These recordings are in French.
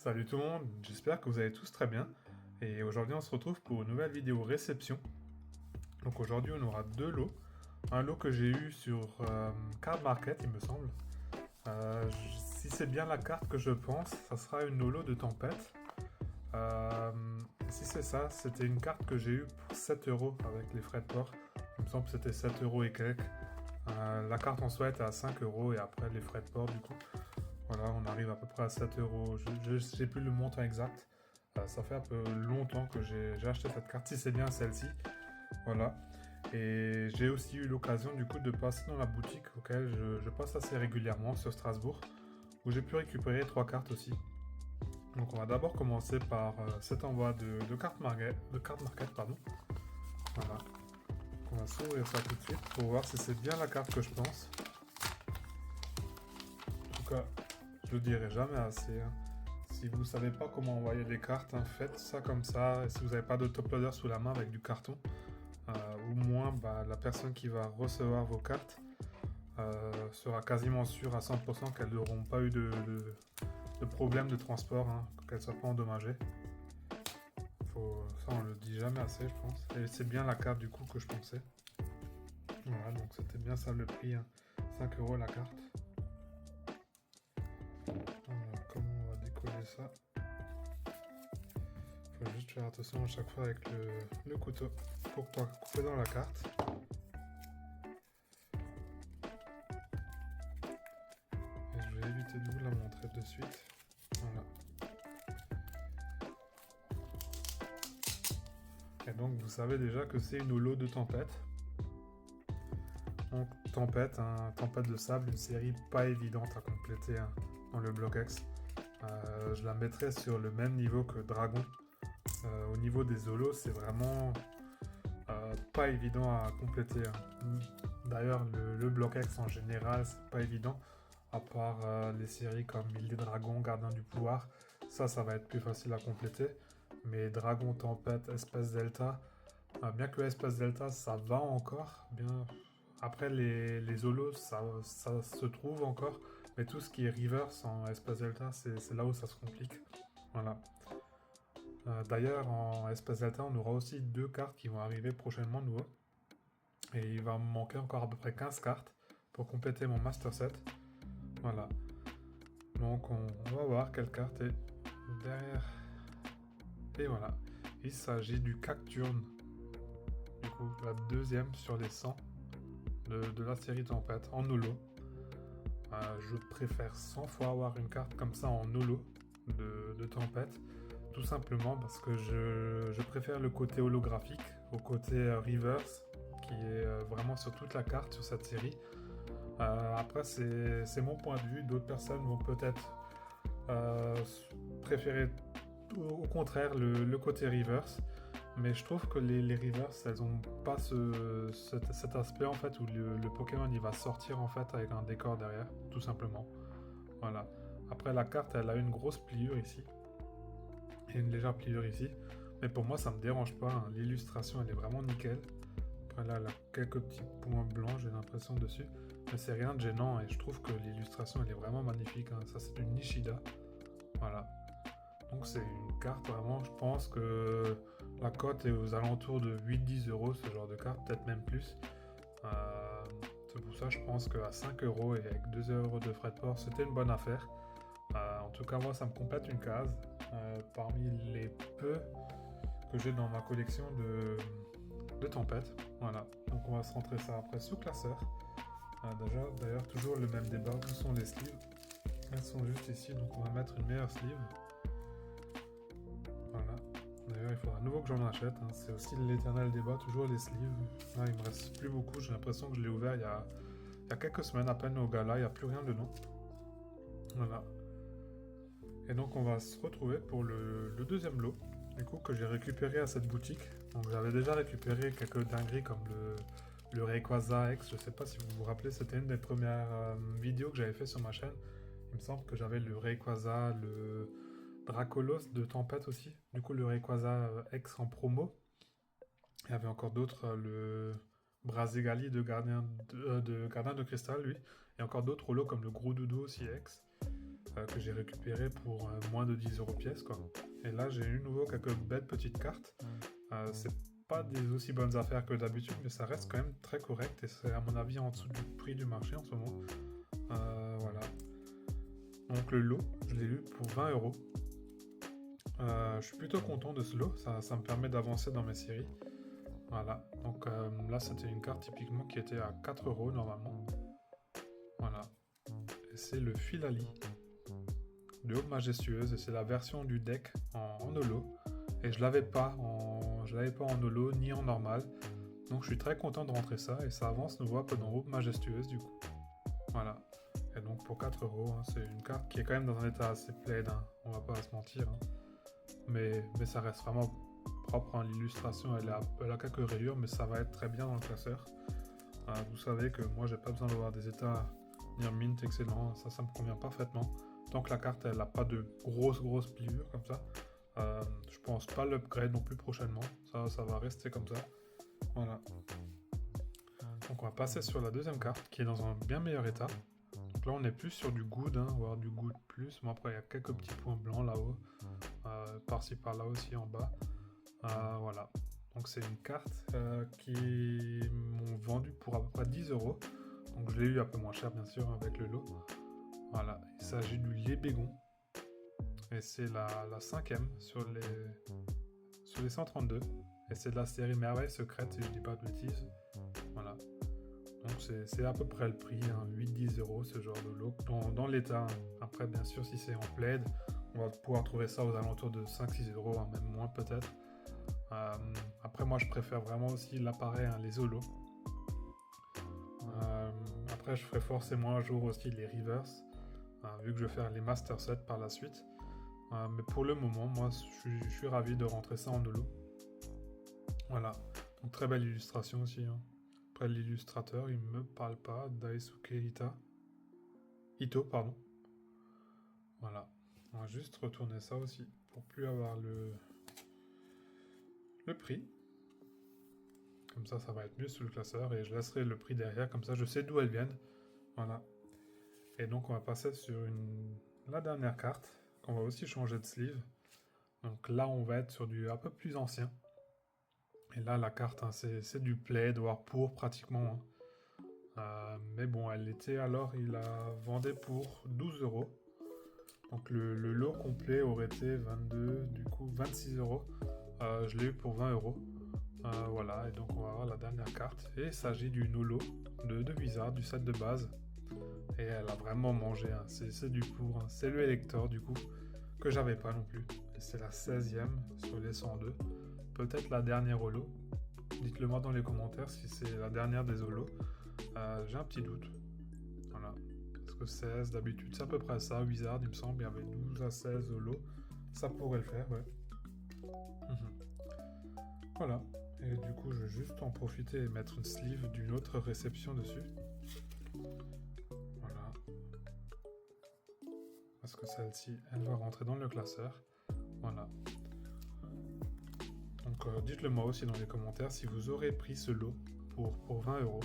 Salut tout le monde, j'espère que vous allez tous très bien. Et aujourd'hui on se retrouve pour une nouvelle vidéo réception. Donc aujourd'hui on aura deux lots. Un lot que j'ai eu sur Card Market il me semble. Si c'est bien la carte que je pense, ça sera une holo de tempête. Si c'est ça, c'était une carte que j'ai eue pour 7 euros avec les frais de port. Il me semble que c'était 7 euros et quelques. La carte en soi était à 5 euros et après les frais de port du coup. Voilà, on arrive à peu près à 7 euros. Je ne sais plus le montant exact. Ça fait un peu longtemps que j'ai acheté cette carte, si c'est bien celle-ci. Voilà. Et j'ai aussi eu l'occasion du coup de passer dans la boutique auquel je passe assez régulièrement sur Strasbourg, où j'ai pu récupérer 3 cartes aussi. Donc on va d'abord commencer par cet envoi de carte market, pardon. Voilà. Donc on va s'ouvrir ça tout de suite pour voir si c'est bien la carte que je pense. En tout cas, je le dirai jamais assez, hein. Si vous ne savez pas comment envoyer des cartes, hein, faites ça comme ça. Et si vous n'avez pas de top loader sous la main avec du carton, au moins la personne qui va recevoir vos cartes sera quasiment sûre à 100% qu'elles n'auront pas eu de problème de transport, hein, qu'elles ne soient pas endommagées. Ça on le dit jamais assez je pense. Et c'est bien la carte du coup que je pensais. Voilà, donc c'était bien ça le prix, hein. 5 euros la carte. Alors, comment on va décoller ça? Faut juste faire attention à chaque fois avec le couteau pour pas couper dans la carte. Et je vais éviter de vous la montrer de suite. Voilà. Et donc vous savez déjà que c'est une holo de tempête. Donc tempête, tempête de sable, une série pas évidente à compléter, hein, dans le bloc X. Je la mettrais sur le même niveau que Dragon. Au niveau des holos, c'est vraiment pas évident à compléter, hein. D'ailleurs, le bloc X en général, c'est pas évident, à part les séries comme Île des Dragons, Gardien du Pouvoir. Ça va être plus facile à compléter. Mais Dragon, Tempête, Espèce Delta, bien que Espèce Delta, ça va encore. Bien. Après, les holos, ça se trouve encore. Mais tout ce qui est reverse en Espèce Delta, c'est là où ça se complique. Voilà. D'ailleurs, en Espace Delta, on aura aussi 2 cartes qui vont arriver prochainement de nouveau. Et il va me manquer encore à peu près 15 cartes pour compléter mon Master Set. Voilà. Donc on va voir quelle carte est derrière. Et voilà. Il s'agit du Cacturne. Du coup, la deuxième sur les 100 de la série Tempête en holo. Je préfère 100 fois avoir une carte comme ça en holo de Tempête. Tout simplement parce que je préfère le côté holographique au côté reverse qui est vraiment sur toute la carte sur cette série. Après, c'est mon point de vue. D'autres personnes vont peut-être préférer au contraire le côté reverse. Mais je trouve que les reverse, elles ont pas cet aspect en fait où le Pokémon il va sortir en fait avec un décor derrière, tout simplement. Voilà. Après, la carte, elle a une grosse pliure ici et une légère pliure ici. Mais pour moi, ça me dérange pas, hein. L'illustration, elle est vraiment nickel. Après, là, elle a quelques petits points blancs, j'ai l'impression dessus. Mais c'est rien de gênant et je trouve que l'illustration, elle est vraiment magnifique, hein. Ça, c'est une Nishida. Voilà. Donc, c'est une carte vraiment, je pense que la cote est aux alentours de 8-10 euros, ce genre de carte, peut-être même plus. C'est pour ça, je pense qu'à 5 euros et avec 2 euros de frais de port, c'était une bonne affaire. En tout cas, moi, ça me complète une case. Parmi les peu que j'ai dans ma collection de tempêtes. Voilà. Donc, on va se rentrer ça après sous classeur. D'ailleurs, toujours le même débat. Où sont les sleeves? Elles sont juste ici. Donc, on va mettre une meilleure sleeve. Voilà. D'ailleurs, il faudra à nouveau que j'en achète, hein. C'est aussi l'éternel débat. Toujours les sleeves. Là, il me reste plus beaucoup. J'ai l'impression que je l'ai ouvert il y a quelques semaines à peine au gala. Il n'y a plus rien dedans. Voilà. Et donc on va se retrouver pour le deuxième lot, du coup que j'ai récupéré à cette boutique. Donc j'avais déjà récupéré quelques dingueries comme le Rayquaza X, je sais pas si vous vous rappelez, c'était une des premières vidéos que j'avais fait sur ma chaîne. Il me semble que j'avais le Rayquaza, le Dracolos de Tempête aussi, du coup le Rayquaza X en promo. Il y avait encore d'autres, le Brazigali de Gardien de Cristal lui, et encore d'autres lots comme le Gros Doudou aussi X. que j'ai récupéré pour moins de 10 € pièce, quoi. Et là, j'ai eu nouveau quelques belles petites cartes. C'est pas des aussi bonnes affaires que d'habitude, mais ça reste quand même très correct et c'est à mon avis en dessous du prix du marché en ce moment. Voilà. Donc le lot, je l'ai eu pour 20 €. Je suis plutôt content de ce lot, ça me permet d'avancer dans mes séries. Voilà, donc là c'était une carte typiquement qui était à 4 € normalement. Voilà, et c'est le Philali de Aube Majestueuse et c'est la version du deck en holo. Et je l'avais pas en holo ni en normal. Donc je suis très content de rentrer ça et ça avance nous voit que dans Aube Majestueuse du coup. Voilà. Et donc pour 4 €, hein, c'est une carte qui est quand même dans un état assez plaid, hein, on va pas se mentir. Hein. Mais ça reste vraiment propre, hein. L'illustration elle a quelques rayures mais ça va être très bien dans le classeur. Vous savez que moi j'ai pas besoin d'avoir des états ni en mint excellent, ça me convient parfaitement. Tant que la carte elle a pas de grosses pliures comme ça. Je pense pas l'upgrade non plus prochainement, ça va rester comme ça. Voilà. Donc on va passer sur la deuxième carte qui est dans un bien meilleur état. Donc là on est plus sur du good, hein, voire du good plus. Bon après il y a quelques petits points blancs là-haut, par-ci par-là aussi en bas. Voilà. Donc c'est une carte qui m'ont vendu pour à peu près 10 €. Donc je l'ai eu un peu moins cher bien sûr avec le lot. Voilà, il s'agit du Lébégon. Et c'est la 5e sur les 132. Et c'est de la série Merveille Secrète si je dis pas de bêtises. Voilà. Donc c'est à peu près le prix, hein, 8-10 € ce genre de lot dans l'état. Après bien sûr si c'est en plaid, on va pouvoir trouver ça aux alentours de 5-6 €, hein, même moins peut-être. Après moi je préfère vraiment aussi l'appareil, hein, les holos. Après je ferai forcément un jour aussi les reverse, vu que je vais faire les master sets par la suite. Mais pour le moment, moi, je suis ravi de rentrer ça en holo. Voilà. Donc, très belle illustration aussi. Hein. Après, l'illustrateur, il me parle pas. Daisuke Ito, pardon. Voilà. On va juste retourner ça aussi pour plus avoir le prix. Comme ça va être mieux sous le classeur. Et je laisserai le prix derrière. Comme ça, je sais d'où elles viennent. Voilà. Et donc, on va passer sur la dernière carte. On va aussi changer de sleeve. Donc là, on va être sur du un peu plus ancien. Et là, la carte, hein, c'est du plaid, voire pour pratiquement. Hein. Mais bon, elle était alors, il la vendait pour 12 €. Donc le lot complet aurait été 22, du coup 26 €. Je l'ai eu pour 20 €. Voilà, et donc on va avoir la dernière carte. Et il s'agit du Nolo de Wizard, du set de base. Et elle a vraiment mangé, hein. C'est du pour. Hein. C'est le Elector, du coup, que j'avais pas non plus. Et c'est la 16e sur les 102. Peut-être la dernière holo. Dites-le moi dans les commentaires si c'est la dernière des holos. J'ai un petit doute. Voilà. Parce que 16 d'habitude, c'est à peu près ça. Wizard, il me semble, il y avait 12 à 16 holos. Ça pourrait le faire, ouais. Voilà. Et du coup, je vais juste en profiter et mettre une sleeve d'une autre réception dessus. Voilà. Parce que celle-ci, elle va rentrer dans le classeur. Voilà. Donc dites-le moi aussi dans les commentaires si vous aurez pris ce lot pour 20 €.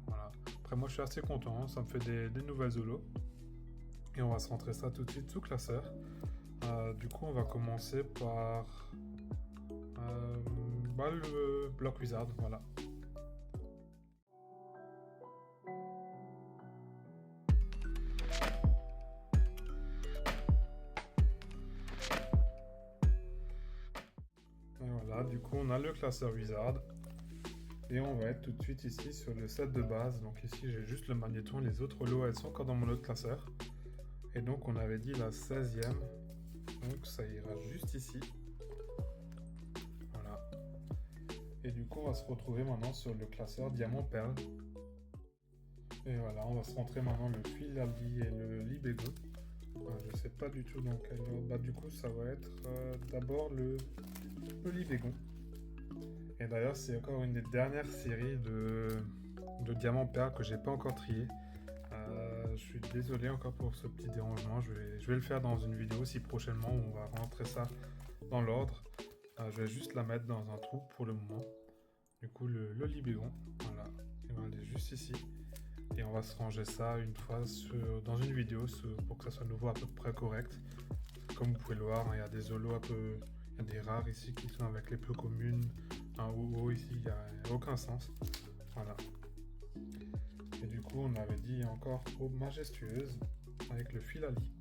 Voilà. Après moi je suis assez content, ça me fait des nouvelles holos. Et on va se rentrer ça tout de suite sous classeur. Du coup on va commencer par le bloc Wizard, voilà. Et voilà, du coup on a le classeur Wizard. Et on va être tout de suite ici sur le set de base. Donc ici j'ai juste le magnéton, les autres lots elles sont encore dans mon autre classeur. Et donc on avait dit la 16e. Donc ça ira juste ici. Voilà. Et du coup on va se retrouver maintenant sur le classeur Diamant Perle. Et voilà, on va se rentrer maintenant le Philali et le Libego. Je sais pas du tout dans quel ordre. Bah du coup ça va être d'abord le Libégon. Et d'ailleurs c'est encore une des dernières séries de Diamant Perle que j'ai pas encore trié. Je suis désolé encore pour ce petit dérangement. Je vais le faire dans une vidéo si prochainement on va rentrer ça dans l'ordre. Je vais juste la mettre dans un trou pour le moment. Du coup le Libégon, voilà, il va aller juste ici. Et on va se ranger ça une fois dans une vidéo pour que ça soit nouveau à peu près correct. Comme vous pouvez le voir, il y a des holos un peu... Il y a des rares ici qui sont avec les plus communes. Un haut ici, il n'y a aucun sens. Voilà. Et du coup, on avait dit encore aube majestueuse avec le filali.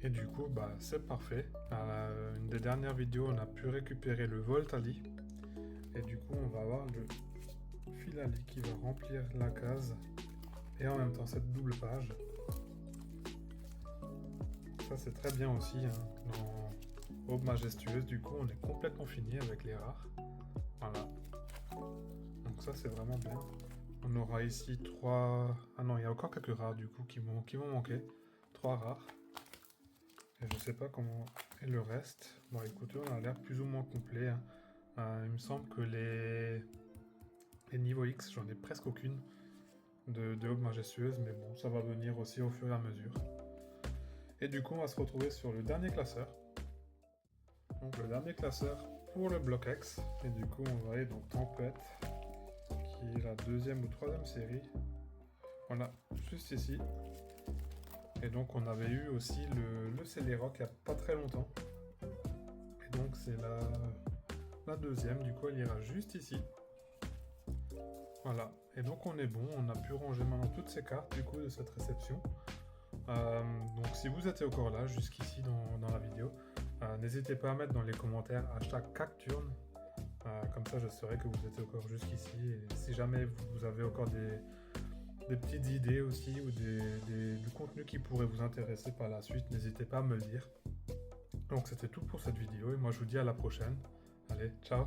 Et du coup, c'est parfait. À une des dernières vidéos, on a pu récupérer le Voltali. Et du coup, on va avoir le filali qui va remplir la case. Et en même temps, cette double page. Ça, c'est très bien aussi. Dans aube majestueuse, du coup, on est complètement fini avec les rares. Voilà. Donc ça, c'est vraiment bien. On aura ici 3... Ah non, il y a encore quelques rares, du coup, qui vont manquer. 3 rares. Et je sais pas comment est le reste. Bon, écoutez, on a l'air plus ou moins complet. Il me semble que les niveaux X, j'en ai presque aucune de aube majestueuse, mais bon, ça va venir aussi au fur et à mesure. Et du coup, on va se retrouver sur le dernier classeur. Donc le dernier classeur pour le bloc X. Et du coup, on va aller dans Tempête, qui est la 2e ou 3e série. Voilà, juste ici. Et donc on avait eu aussi le Celeroc il n'y a pas très longtemps. Et donc c'est la 2e, du coup elle ira juste ici. Voilà, et donc on est bon, on a pu ranger maintenant toutes ces cartes du coup de cette réception. Donc si vous êtes encore là, jusqu'ici dans la vidéo, n'hésitez pas à mettre dans les commentaires #Cacturne. Comme ça je saurai que vous êtes encore jusqu'ici. Et si jamais vous avez encore des petites idées aussi ou du contenu qui pourrait vous intéresser par la suite, n'hésitez pas à me le dire. Donc c'était tout pour cette vidéo et moi je vous dis à la prochaine. Allez, ciao!